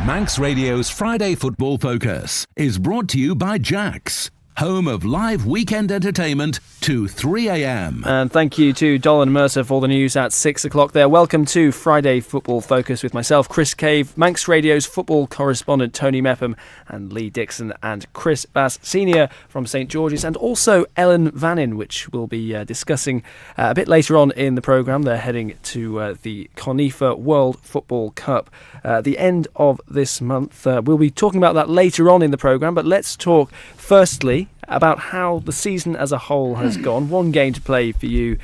Manx Radio's Friday Football Focus is brought to you by Jack's, home of live weekend entertainment to 3 a.m. And thank you to Dolan Mercer for the news at 6 o'clock there. Welcome to Friday Football Focus with myself, Chris Cave, Manx Radio's football correspondent Tony Mepham, and Lee Dixon and Chris Bass Senior from St George's, and also Ellan Vannin, which we'll be discussing a bit later on in the programme. They're heading to the Conifa World Football Cup the end of this month. We'll be talking about that later on in the programme, but let's talk firstly about how the season as a whole has gone. One game to play for you,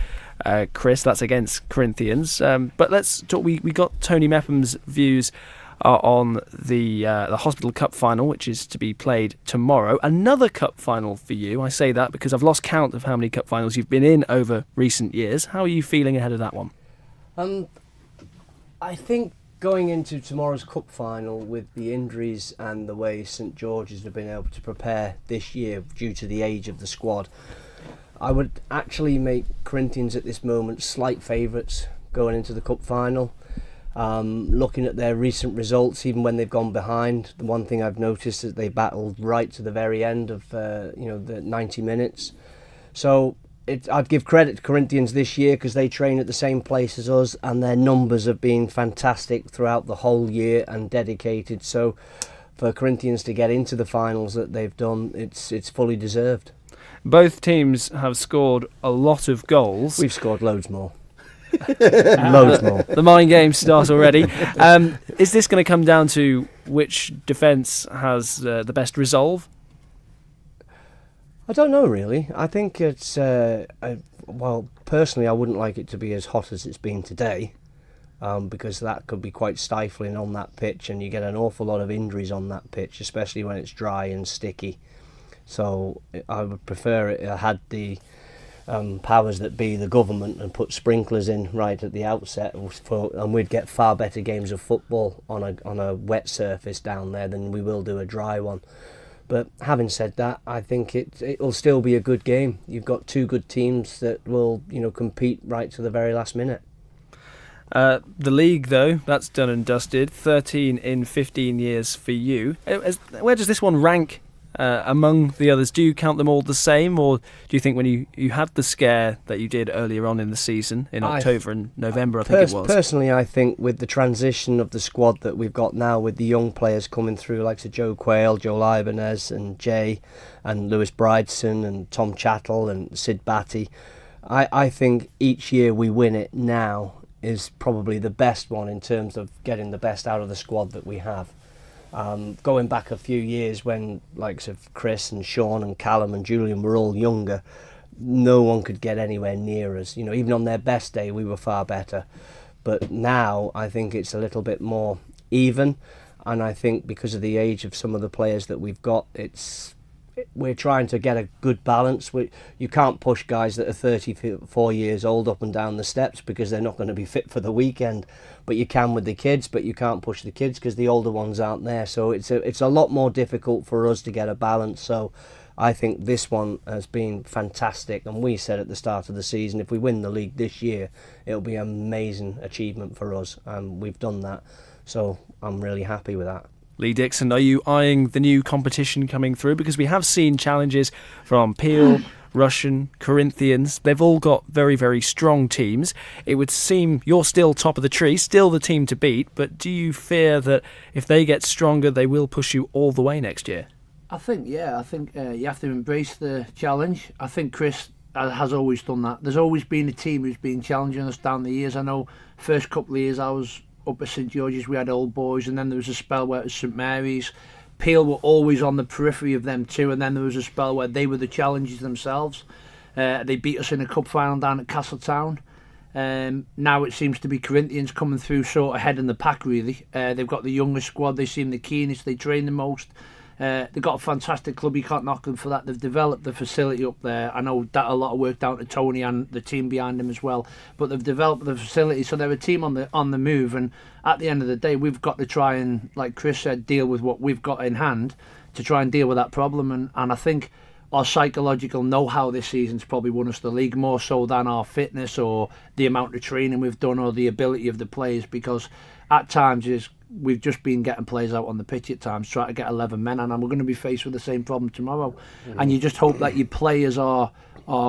Chris, that's against Corinthians. But let's talk. We got Tony Mepham's views on the Hospital Cup final, which is to be played tomorrow. Another cup final for you. I say that because I've lost count of how many cup finals you've been in over recent years. How are you feeling ahead of that one? I think going into tomorrow's cup final with the injuries and the way St George's have been able to prepare this year due to the age of the squad, I would actually make Corinthians at this moment slight favourites going into the cup final. Looking at their recent results, even when they've gone behind, the one thing I've noticed is they battled right to the very end of the 90 minutes. So I'd give credit to Corinthians this year because they train at the same place as us, and their numbers have been fantastic throughout the whole year and dedicated. So for Corinthians to get into the finals that they've done, it's fully deserved. Both teams have scored a lot of goals. We've scored loads more. Loads more. The mind game starts already. Is this going to come down to which defence has the best resolve? I don't know really. I think it's well, personally I wouldn't like it to be as hot as it's been today, because that could be quite stifling on that pitch, and you get an awful lot of injuries on that pitch, especially when it's dry and sticky. So I would prefer it had the powers that be, the government, and put sprinklers in right at the outset, and we'd get far better games of football on a wet surface down there than we will do a dry one. But having said that, I think it'll still be a good game. You've got two good teams that will compete right to the very last minute. The league, though, that's done and dusted. 13 in 15 years for you. Where does this one rank among the others? Do you count them all the same, or do you think when you had the scare that you did earlier on in the season, in October and November, I think it was? Personally, I think with the transition of the squad that we've got now, with the young players coming through, like Joe Quayle, Joel Ibanez and Jay, and Lewis Brideson and Tom Chattel and Sid Batty, I think each year we win it now is probably the best one in terms of getting the best out of the squad that we have. Going back a few years when likes of Chris and Sean and Callum and Julian were all younger, no one could get anywhere near us. Even on their best day we were far better. But now I think it's a little bit more even, and I think because of the age of some of the players that we've got, we're trying to get a good balance. You can't push guys that are 34 years old up and down the steps because they're not going to be fit for the weekend. But you can with the kids, but you can't push the kids because the older ones aren't there. So it's a lot more difficult for us to get a balance. So I think this one has been fantastic. And we said at the start of the season, if we win the league this year, it'll be an amazing achievement for us. And we've done that. So I'm really happy with that. Lee Dixon, are you eyeing the new competition coming through? Because we have seen challenges from Peel, Russian, Corinthians. They've all got very, very strong teams. It would seem you're still top of the tree, still the team to beat, but do you fear that if they get stronger, they will push you all the way next year? I think you have to embrace the challenge. I think Chris has always done that. There's always been a team who's been challenging us down the years. I know first couple of years I was up at St George's, we had Old Boys, and then there was a spell where it was St Mary's. Peel were always on the periphery of them too, and then there was a spell where they were the challengers themselves. They beat us in a cup final down at Castletown. Now it seems to be Corinthians coming through sort of head in the pack really. They've got the youngest squad, they seem the keenest, they train the most. They've got a fantastic club, you can't knock them for that. They've developed the facility up there. I know that a lot of work down to Tony and the team behind him as well, but they've developed the facility, so they're a team on the move, and at the end of the day we've got to try and, like Chris said, deal with what we've got in hand to try and deal with that problem, and I think our psychological know-how this season's probably won us the league more so than our fitness or the amount of training we've done or the ability of the players, because at times we've just been getting players out on the pitch at times, trying to get 11 men, and we're going to be faced with the same problem tomorrow. And you just hope that your players are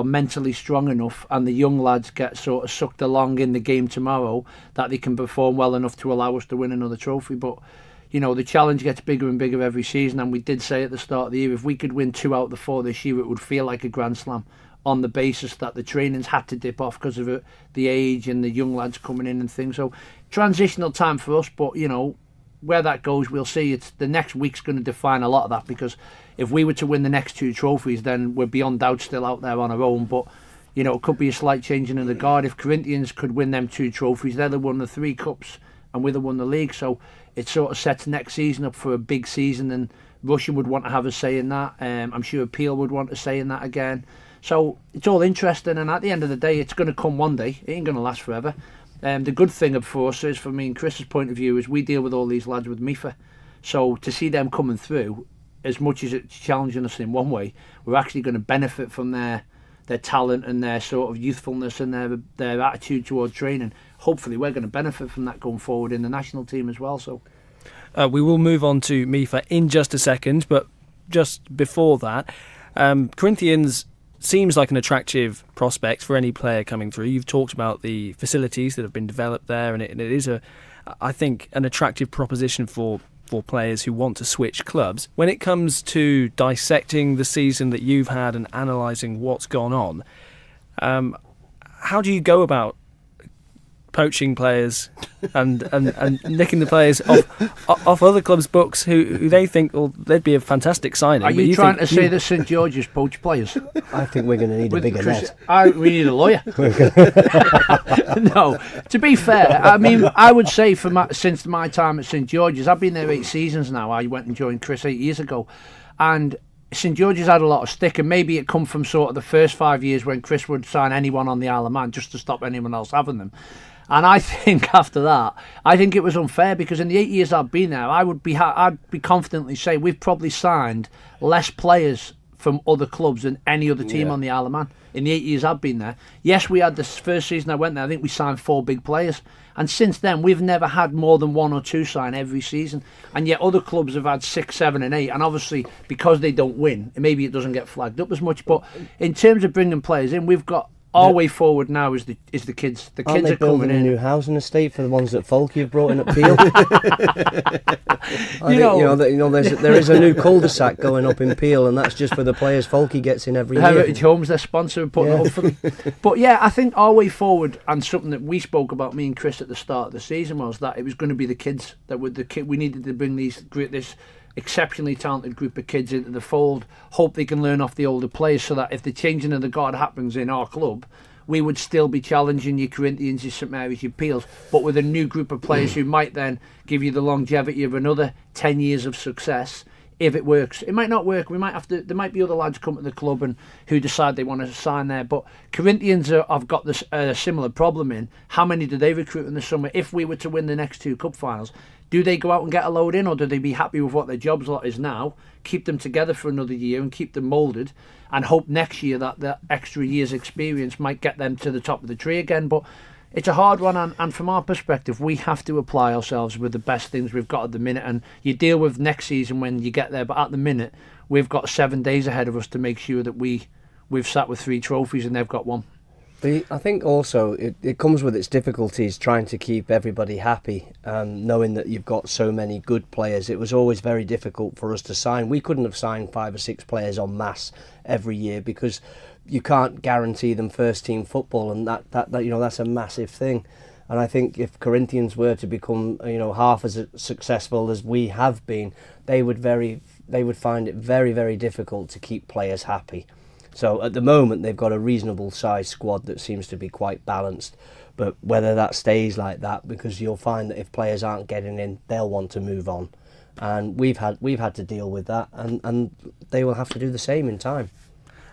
mentally strong enough, and the young lads get sort of sucked along in the game tomorrow, that they can perform well enough to allow us to win another trophy. But the challenge gets bigger and bigger every season, and we did say at the start of the year, if we could win 2 out of the 4 this year, it would feel like a Grand Slam, on the basis that the trainings had to dip off because of the age and the young lads coming in and things. So transitional time for us, but where that goes, we'll see. It's the next week's going to define a lot of that, because if we were to win the next 2 trophies, then we're beyond doubt still out there on our own. But it could be a slight changing of the guard. If Corinthians could win them 2 trophies, they'd have won the 3 cups and we'd have won the league. So it sort of sets next season up for a big season, and Russia would want to have a say in that. I'm sure Peel would want to say in that again. So it's all interesting, and at the end of the day, it's going to come one day. It ain't going to last forever. The good thing for us is, from me and Chris's point of view, is we deal with all these lads with Mepham. So to see them coming through, as much as it's challenging us in one way, we're actually going to benefit from their talent and their sort of youthfulness and their attitude toward training. Hopefully we're going to benefit from that going forward in the national team as well. So we will move on to Mepham in just a second, but just before that, Corinthians seems like an attractive prospect for any player coming through. You've talked about the facilities that have been developed there, and it is I think, an attractive proposition for players who want to switch clubs. When it comes to dissecting the season that you've had and analysing what's gone on, how do you go about poaching players and nicking the players off other clubs' books who they think, well, they'd be a fantastic signing? Are you trying to say that St George's poach players? I think we're going to need a bigger net. We need a lawyer. No, to be fair, I mean, I would say since my time at St George's, I've been there 8 seasons now. I went and joined Chris 8 years ago, and St George's had a lot of stick, and maybe it come from sort of the first 5 years when Chris would sign anyone on the Isle of Man just to stop anyone else having them. And I think after that, I think it was unfair, because in the 8 years I've been there, I'd be confidently say we've probably signed less players from other clubs than any other team on the Isle of Man in the 8 years I've been there. Yes, we had this first season I went there, I think we signed 4 big players, and since then we've never had more than 1 or 2 sign every season, and yet other clubs have had 6, 7 and 8, and obviously because they don't win, maybe it doesn't get flagged up as much. But in terms of bringing players in, we've got our way forward now is the kids. The kids are coming in. A new housing estate for the ones that Folk you've brought in at Peel. There is a new cul-de-sac going up in Peel, and that's just for the players Folky gets in every year. Heritage Homes, their sponsor, and putting it up for them. But yeah, I think our way forward, and something that we spoke about, me and Chris, at the start of the season, was that it was going to be the kids that were the kid. We needed to bring this exceptionally talented group of kids into the fold, hope they can learn off the older players, so that if the changing of the guard happens in our club, we would still be challenging your Corinthians, your St Mary's, your Peels, but with a new group of players who might then give you the longevity of another 10 years of success. If it works, it might not work. There might be other lads come to the club and who decide they want to sign there. But Corinthians have got this similar problem in how many do they recruit in the summer? If we were to win the next 2 cup finals, do they go out and get a load in, or do they be happy with what their jobs lot is now, keep them together for another year and keep them moulded, and hope next year that the extra year's experience might get them to the top of the tree again? But it's a hard one, and from our perspective, we have to apply ourselves with the best things we've got at the minute, and you deal with next season when you get there. But at the minute, we've got 7 days ahead of us to make sure that we've sat with 3 trophies and they've got 1. I think also it comes with its difficulties trying to keep everybody happy, knowing that you've got so many good players. It was always very difficult for us to sign. We couldn't have signed 5 or 6 players en masse every year, because you can't guarantee them first team football, and that's a massive thing. And I think if Corinthians were to become half as successful as we have been, they would find it very, very difficult to keep players happy. So at the moment they've got a reasonable sized squad that seems to be quite balanced, but whether that stays like that, because you'll find that if players aren't getting in, they'll want to move on, and we've had to deal with that, and they will have to do the same in time.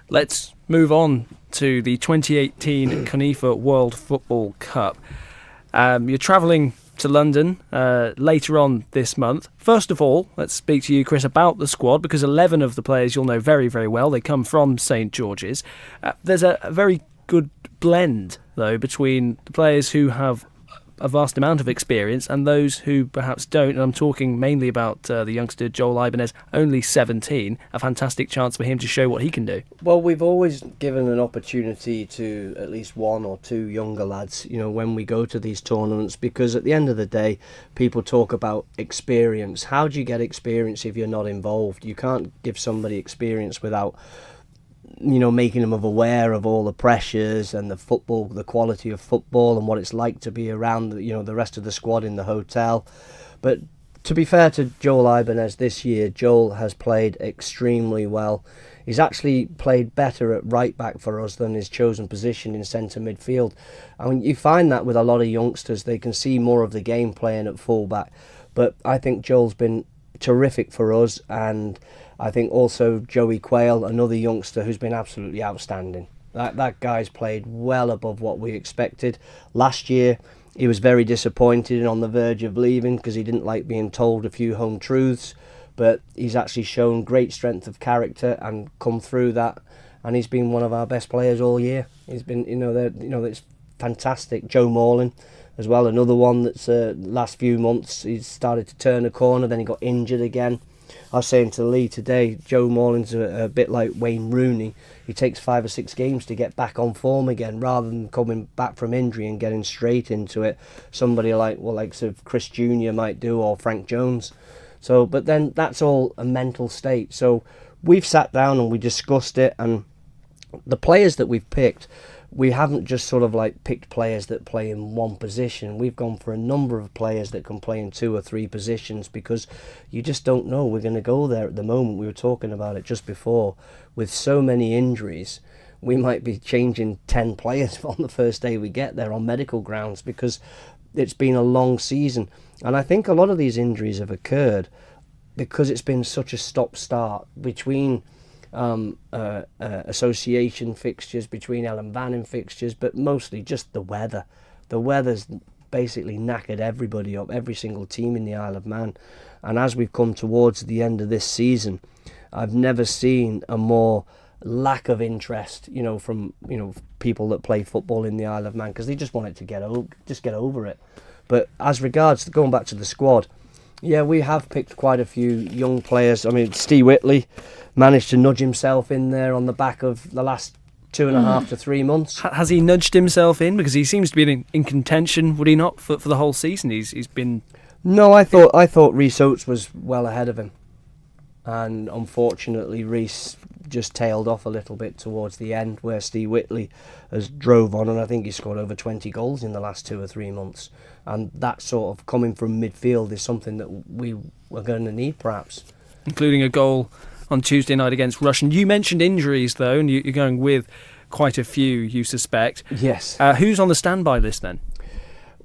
Let's move on to the 2018 CONIFA World Football Cup. You're travelling to London later on this month. First of all, let's speak to you, Chris, about the squad, because 11 of the players you'll know very, very well. They come from St George's. There's a very good blend, though, between the players who have a vast amount of experience, and those who perhaps don't, and I'm talking mainly about the youngster Joel Ibanez, only 17, a fantastic chance for him to show what he can do. Well, we've always given an opportunity to at least one or two younger lads, when we go to these tournaments, because at the end of the day, people talk about experience. How do you get experience if you're not involved? You can't give somebody experience without making them aware of all the pressures and the quality of football and what it's like to be around the rest of the squad in the hotel. But to be fair to Joel Ibanez this year, Joel has played extremely well. He's actually played better at right back for us than his chosen position in centre midfield. I mean, you find that with a lot of youngsters, they can see more of the game playing at full back. But I think Joel's been terrific for us, and I think also Joey Quayle, another youngster who's been absolutely outstanding. That guy's played well above what we expected. Last year, he was very disappointed and on the verge of leaving because he didn't like being told a few home truths. But he's actually shown great strength of character and come through that. And he's been one of our best players all year. He's been, it's fantastic. Joe Morlin as well, another one that's last few months he's started to turn a corner. Then he got injured again. I was saying to Lee today, Joe Morlin's a bit like Wayne Rooney. He takes 5 or 6 games to get back on form again, rather than coming back from injury and getting straight into it. Somebody like sort of Chris Jr. might do, or Frank Jones. So, but then that's all a mental state. So we've sat down and we discussed it, and the players that we've picked, we haven't just sort of like picked players that play in one position. We've gone for a number of players that can play in 2 or 3 positions, because you just don't know. We're going to go there at the moment. We were talking about it just before. With so many injuries, we might be changing 10 players on the first day we get there on medical grounds, because it's been a long season. And I think a lot of these injuries have occurred because it's been such a stop-start between association fixtures, between Ellan Vannin fixtures, but mostly just the weather. The weather's basically knackered everybody up, every single team in the Isle of Man. And as we've come towards the end of this season, I've never seen a more lack of interest, from people that play football in the Isle of Man, because they just want it to get over it. But as regards to going back to the squad, yeah, we have picked quite a few young players. I mean, Steve Whitley managed to nudge himself in there on the back of the last 2.5 to 3 months. Has he nudged himself in? Because he seems to be in contention, would he not, for the whole season? He's been... No, I thought Rhys Oates was well ahead of him. And unfortunately, Rhys just tailed off a little bit towards the end, where Steve Whitley has drove on, and I think he scored over 20 goals in the last 2 or 3 months. And that sort of coming from midfield is something that we were going to need, perhaps. Including a goal on Tuesday night against Russian. You mentioned injuries, though, and you're going with quite a few, you suspect. Yes. Who's on the standby list, then?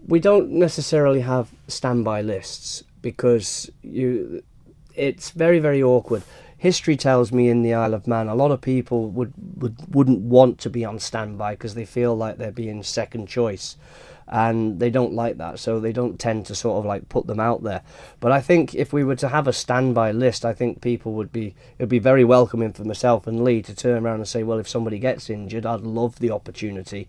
We don't necessarily have standby lists, because it's very, very awkward. History tells me in the Isle of Man, a lot of people wouldn't want to be on standby because they feel like they're being second choice, and they don't like that, so they don't tend to sort of like put them out there. But I think if we were to have a standby list, I think it'd be very welcoming for myself and Lee to turn around and say, well, if somebody gets injured, I'd love the opportunity.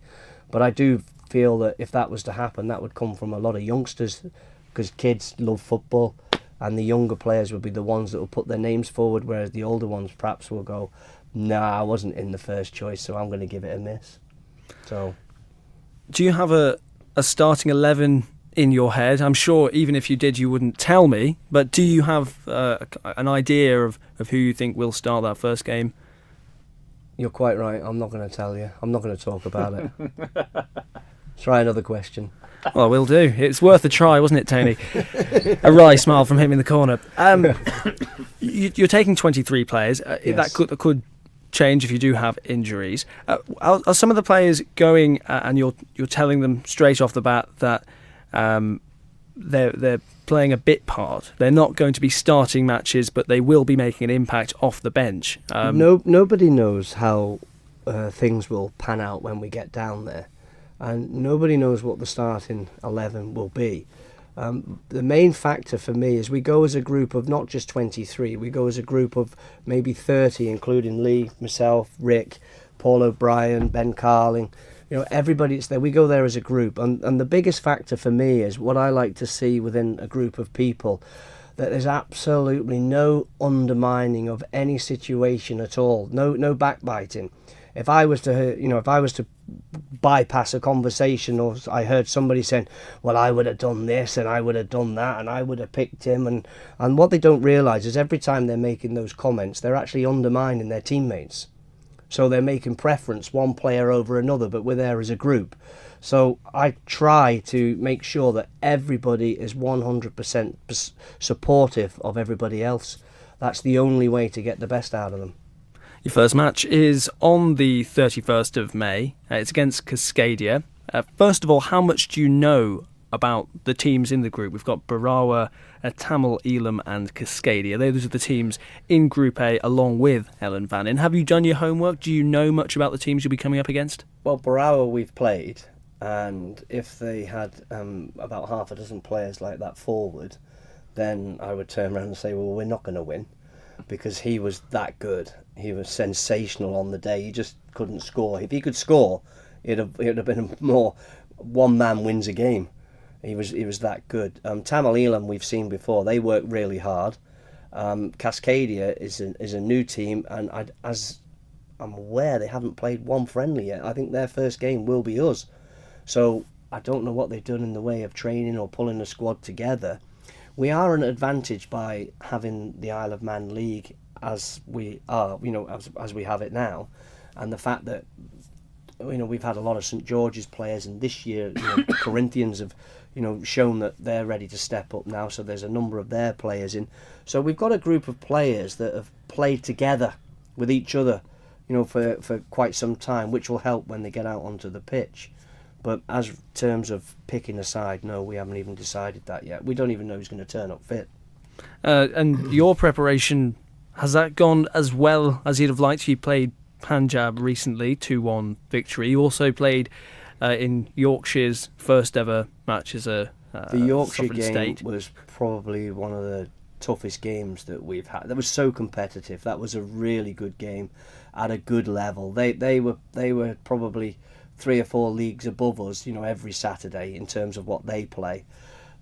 But I do feel that if that was to happen, that would come from a lot of youngsters, because kids love football. And the younger players would be the ones that will put their names forward, whereas the older ones perhaps will go, nah, I wasn't in the first choice, so I'm going to give it a miss. So, do you have a starting 11 in your head? I'm sure even if you did, you wouldn't tell me, but do you have an idea of who you think will start that first game? You're quite right. I'm not going to tell you. I'm not going to talk about it. Try another question. Well, we'll do. It's worth a try, wasn't it, Tony? A wry smile from him in the corner. You're taking 23 players. Yes. That could change if you do have injuries. Are some of the players going, and you're telling them straight off the bat that they're playing a bit part? They're not going to be starting matches, but they will be making an impact off the bench. Nobody knows how things will pan out when we get down there. And nobody knows what the starting 11 will be. The main factor for me is we go as a group of not just 23, we go as a group of maybe 30, including Lee, myself, Rick, Paul O'Brien, Ben Carling, everybody's there. We go there as a group, and the biggest factor for me is what I like to see within a group of people, that there's absolutely no undermining of any situation at all. No backbiting. If I was to bypass a conversation, or I heard somebody saying, well, I would have done this and I would have done that and I would have picked him, and what they don't realise is every time they're making those comments, they're actually undermining their teammates. So they're making preference one player over another, but we're there as a group. So I try to make sure that everybody is 100% supportive of everybody else. That's the only way to get the best out of them. Your first match is on the 31st of May. It's against Cascadia. First of all, how much do you know about the teams in the group? We've got Barawa, Tamil, Ellan and Cascadia. Those are the teams in Group A along with Ellan, Vannin. Have you done your homework? Do you know much about the teams you'll be coming up against? Well, Barawa we've played, and if they had about half a dozen players like that forward, then I would turn around and say, well, we're not going to win, because he was that good. He was sensational on the day. He just couldn't score. If he could score, it'd have been more one man wins a game. He was that good. Tamil Ellan we've seen before. They work really hard. Cascadia is a new team, and as I'm aware, they haven't played one friendly yet. I think their first game will be us. So I don't know what they've done in the way of training or pulling the squad together. We are an advantage by having the Isle of Man League as we are, as we have it now, and the fact that we've had a lot of St George's players, and this year Corinthians have shown that they're ready to step up now. So there's a number of their players in. So we've got a group of players that have played together with each other, for quite some time, which will help when they get out onto the pitch. But as terms of picking a side, no, we haven't even decided that yet. We don't even know who's going to turn up fit. And your preparation, has that gone as well as you'd have liked? You played Punjab recently, 2-1 victory. You also played in Yorkshire's first ever match as a the Yorkshire sovereign game state. Was probably one of the toughest games that we've had. That was so competitive. That was a really good game at a good level. They were probably 3 or 4 leagues above us, every Saturday in terms of what they play.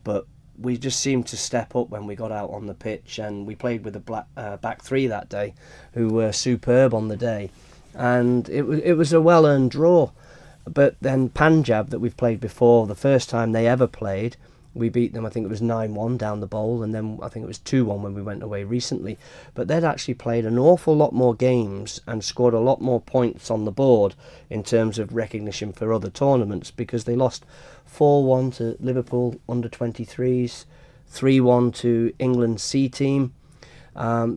But we just seemed to step up when we got out on the pitch, and we played with a back three that day, who were superb on the day, and it was a well-earned draw. But then Punjab, that we've played before, the first time they ever played, we beat them, I think it was 9-1 down the bowl, and then I think it was 2-1 when we went away recently. But they'd actually played an awful lot more games and scored a lot more points on the board in terms of recognition for other tournaments, because they lost 4-1 to Liverpool under-23s, 3-1 to England's C team.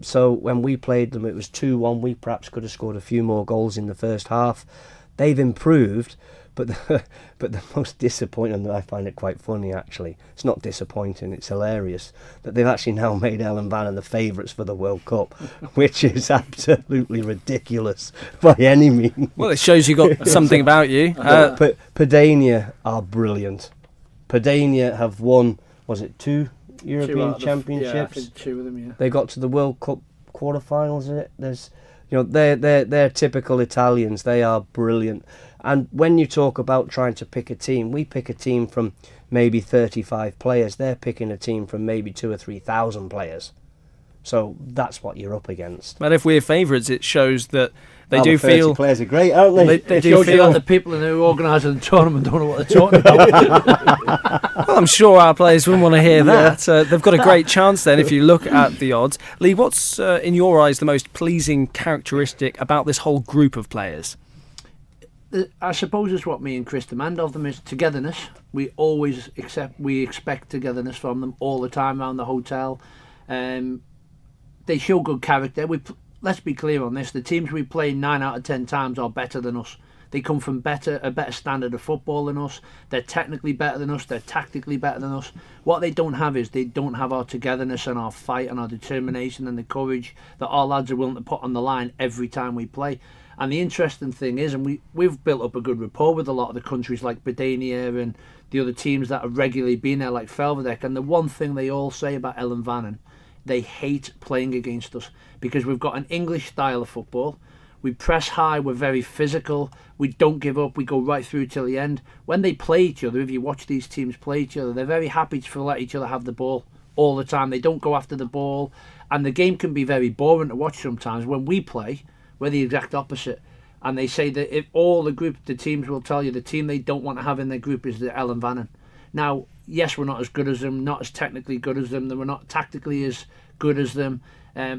So when we played them, it was 2-1. We perhaps could have scored a few more goals in the first half. They've improved, but the most disappointing, and I find it quite funny actually, it's not disappointing, it's hilarious, that they've actually now made Ellan Vannin the favourites for the World Cup, which is absolutely ridiculous by any means. Well, it shows you got something about you. Padania are brilliant. Padania have won, was it 2 European Championships? Yeah, I think 2 of them, yeah. They got to the World Cup quarterfinals, is it? There's, they're typical Italians. They are brilliant. And when you talk about trying to pick a team, we pick a team from maybe 35 players. They're picking a team from maybe 2,000 or 3,000 players. So that's what you're up against. But if we're favourites, it shows that they the do 30 feel players are great, aren't they? They do feel that the people who are organising the tournament don't know what they're talking about. Well, I'm sure our players wouldn't want to hear that. They've got a great chance then if you look at the odds. Lee, what's in your eyes the most pleasing characteristic about this whole group of players? I suppose it's what me and Chris demand of them is togetherness. We always expect togetherness from them all the time around the hotel. They show good character. Let's be clear on this. The teams we play 9 out of 10 times are better than us. They come from a better standard of football than us. They're technically better than us. They're tactically better than us. What they don't have is they don't have our togetherness and our fight and our determination and the courage that our lads are willing to put on the line every time we play. And the interesting thing is, and we've built up a good rapport with a lot of the countries like Badania and the other teams that have regularly been there like Felvedek. And the one thing they all say about Ellan Vannin, they hate playing against us because we've got an English style of football. We press high, we're very physical, we don't give up, we go right through till the end. When they play each other, if you watch these teams play each other, they're very happy to let each other have the ball all the time. They don't go after the ball, and the game can be very boring to watch sometimes. When we play, we're the exact opposite. And they say that if all the teams will tell you the team they don't want to have in their group is the Ellan Vannin. Now, yes, we're not as good as them, not as technically good as them, we're not tactically as good as them.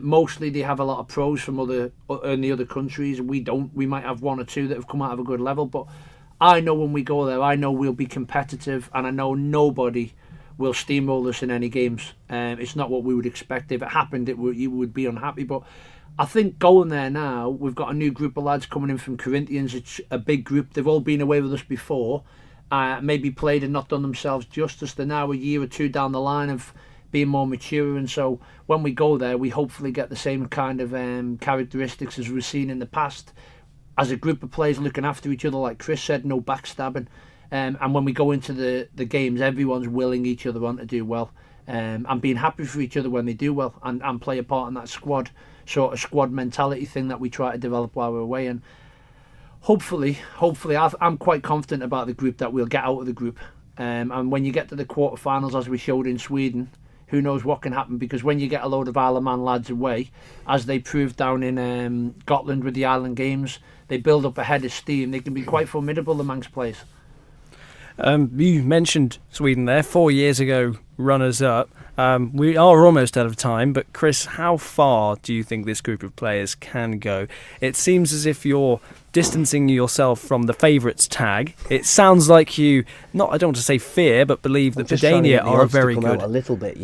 Mostly they have a lot of pros from in the other countries. We don't. We might have one or two that have come out of a good level, but I know when we go there, I know we'll be competitive, and I know nobody will steamroll us in any games. It's not what we would expect. If it happened, you would be unhappy. But I think going there now, we've got a new group of lads coming in from Corinthians. It's a big group. They've all been away with us before. Maybe played and not done themselves justice. They're now a year or two down the line of being more mature, and so when we go there, we hopefully get the same kind of characteristics as we've seen in the past. As a group of players looking after each other, like Chris said, no backstabbing. And when we go into the games, everyone's willing each other on to do well, and being happy for each other when they do well, and play a part in that squad mentality thing that we try to develop while we're away. And hopefully, I'm quite confident about the group that we'll get out of the group. And when you get to the quarterfinals, as we showed in Sweden, who knows what can happen, because when you get a load of Isle of Man lads away, as they proved down in Scotland with the Island Games, they build up a head of steam. They can be quite formidable amongst players. You mentioned Sweden there, 4 years ago, runners-up. We are almost out of time, but Chris, how far do you think this group of players can go? It seems as if you're distancing yourself from the favourites tag. It sounds like you, I don't want to say fear, but believe that Padania are very good. Out a little bit,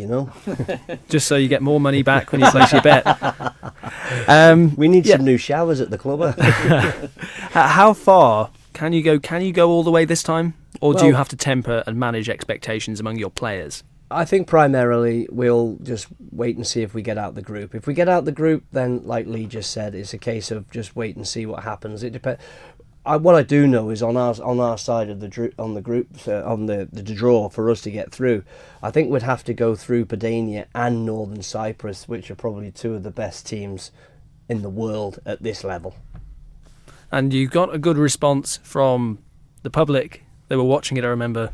Just so you get more money back when you place your bet. We need some new showers at the club. How far can you go? Can you go all the way this time? Or do you have to temper and manage expectations among your players? I think primarily we'll just wait and see if we get out the group. If we get out the group, then, like Lee just said, it's a case of just wait and see what happens. It depends. What I do know is on our side of the draw for us to get through, I think we'd have to go through Padania and Northern Cyprus, which are probably two of the best teams in the world at this level. And you got a good response from the public. They were watching it, I remember,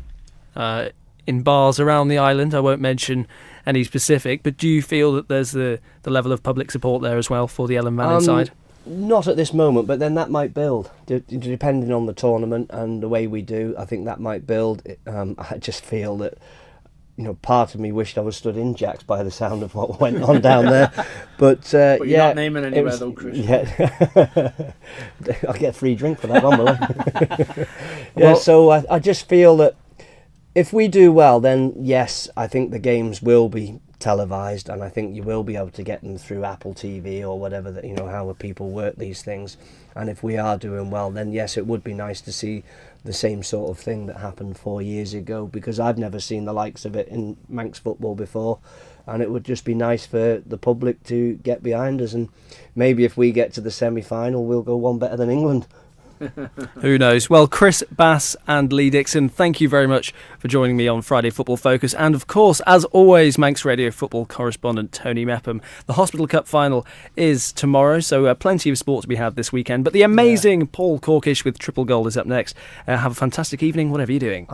in bars around the island. I won't mention any specific, but do you feel that there's the level of public support there as well for the Ellan Vannin side? Not at this moment, but then that might build. Depending on the tournament and the way we do, I think that might build. I just feel that, part of me wished I was stood in Jacks by the sound of what went on down there. But you're not naming anywhere though, Chris. Yeah. I'll get a free drink for that one, will I? So I just feel that if we do well, then yes, I think the games will be televised, and I think you will be able to get them through Apple TV or whatever, that how people work these things. And if we are doing well, then yes, it would be nice to see the same sort of thing that happened 4 years ago, because I've never seen the likes of it in Manx football before, and it would just be nice for the public to get behind us, and maybe if we get to the semi-final, we'll go one better than England. Who knows? Well, Chris Bass and Lee Dixon, thank you very much for joining me on Friday Football Focus. And of course, as always, Manx Radio football correspondent Tony Mepham. The Hospital Cup final is tomorrow, so plenty of sport to be had this weekend. But the amazing Paul Corkish with Triple Gold is up next. Have a fantastic evening, whatever you're doing.